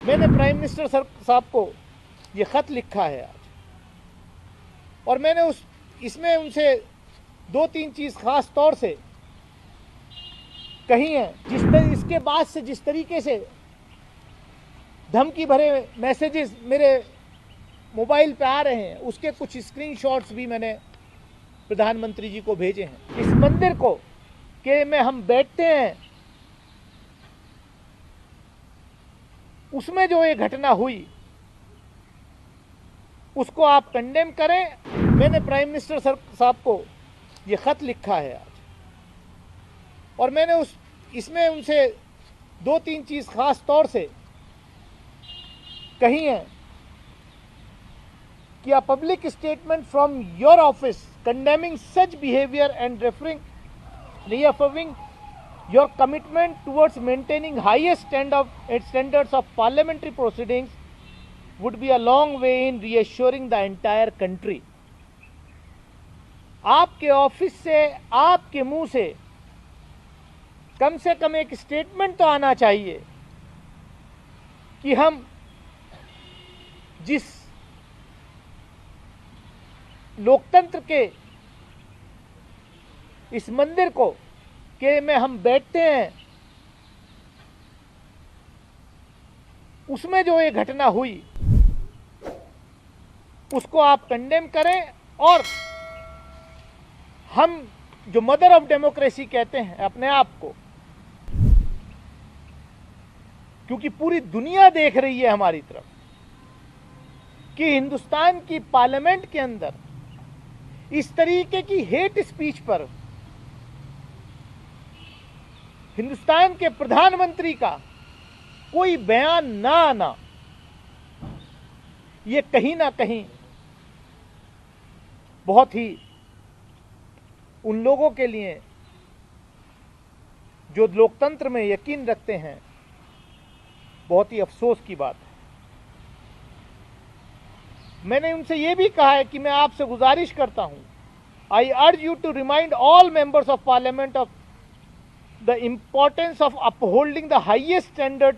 मैंने prime minister साहब को ये खत लिखा है आज, और मैंने इसमें उनसे दो तीन चीज खास तौर से कही है। इसके बाद से जिस तरीके से धमकी भरे मैसेजेस मेरे मोबाइल पे आ रहे हैं, उसके कुछ स्क्रीनशॉट्स भी मैंने प्रधानमंत्री जी को भेजे हैं। इस मंदिर को के में हम बैठते हैं, उसमें जो ये घटना हुई उसको आप कंडेम करें। मैंने प्राइम मिनिस्टर साहब को ये खत लिखा है आज, और मैंने इसमें उनसे दो तीन चीज खास तौर से कही है कि a public statement from your office condemning such behavior and reaffirming your commitment towards maintaining highest standards of parliamentary proceedings would be a long way in reassuring the entire country. आपके ऑफिस से, आपके मुंह से कम से कम एक statement तो आना चाहिए कि हम जिस लोकतंत्र के इस मंदिर के में हम बैठते हैं, उसमें जो ये घटना हुई उसको आप कंडेम करें। और हम जो मदर ऑफ डेमोक्रेसी कहते हैं अपने आप को, क्योंकि पूरी दुनिया देख रही है हमारी तरफ कि हिंदुस्तान की पार्लियामेंट के अंदर इस तरीके की हेट स्पीच पर हिंदुस्तान के प्रधानमंत्री का कोई बयान ना आना, ये कहीं ना कहीं बहुत ही उन लोगों के लिए जो लोकतंत्र में यकीन रखते हैं, बहुत ही अफसोस की बात है। मैंने उनसे यह भी कहा है कि मैं आपसे गुजारिश करता हूं, I urge you to remind all members of parliament of the importance of upholding the highest standard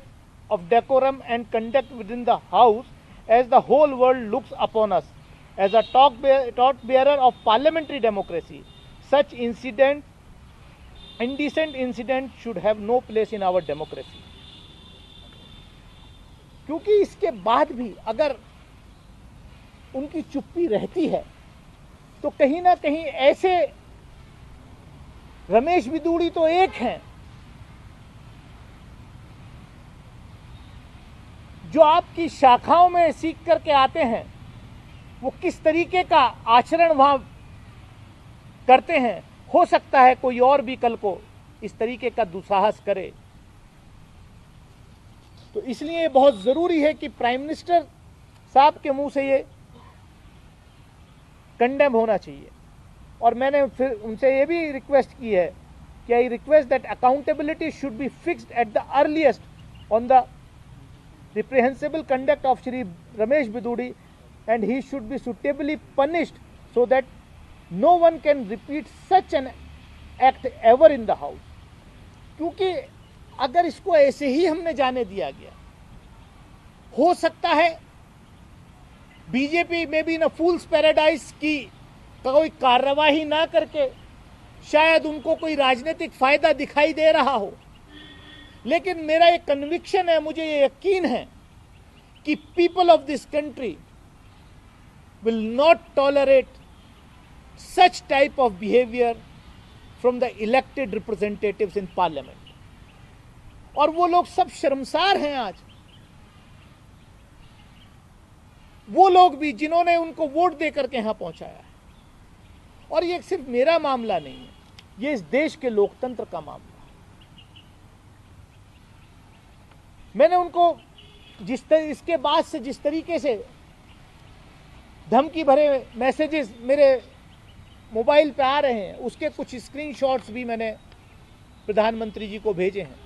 of decorum and conduct within the house as the whole world looks upon us as a torch bearer of parliamentary democracy. Such indecent incident should have no place in our democracy। क्योंकि इसके बाद भी अगर उनकी चुप्पी रहती है तो कहीं ना कहीं ऐसे रमेश बिदूड़ी तो एक हैं जो आपकी शाखाओं में सीख करके आते हैं, वो किस तरीके का आचरण वहां करते हैं। हो सकता है कोई और भी कल को इस तरीके का दुस्साहस करे। तो इसलिए बहुत जरूरी है कि प्राइम मिनिस्टर साहब के मुंह से ये कंडेम होना चाहिए। और मैंने फिर उनसे ये भी रिक्वेस्ट की है कि I request that accountability should be fixed at the earliest on the reprehensible conduct of Shri Ramesh Bidhuri and he should be suitably punished so that no one can repeat such an act ever in the house। क्योंकि अगर इसको ऐसे ही हमने जाने दिया गया, हो सकता है बीजेपी में भी ना फूल्स पैराडाइज की कोई कार्रवाई ना करके शायद उनको कोई राजनीतिक फायदा दिखाई दे रहा हो, लेकिन मेरा एक कन्विक्शन है, मुझे ये यकीन है कि people of this country will not tolerate such type of behavior from the elected representatives in parliament। और वो लोग सब शर्मसार हैं आज, वो लोग भी जिन्होंने उनको वोट देकर के यहां पहुंचाया है। और ये सिर्फ मेरा मामला नहीं है, ये इस देश के लोकतंत्र का मामला है। मैंने उनको इसके बाद से जिस तरीके से धमकी भरे मैसेजेस मेरे मोबाइल पे आ रहे हैं, उसके कुछ स्क्रीनशॉट्स भी मैंने प्रधानमंत्री जी को भेजे हैं।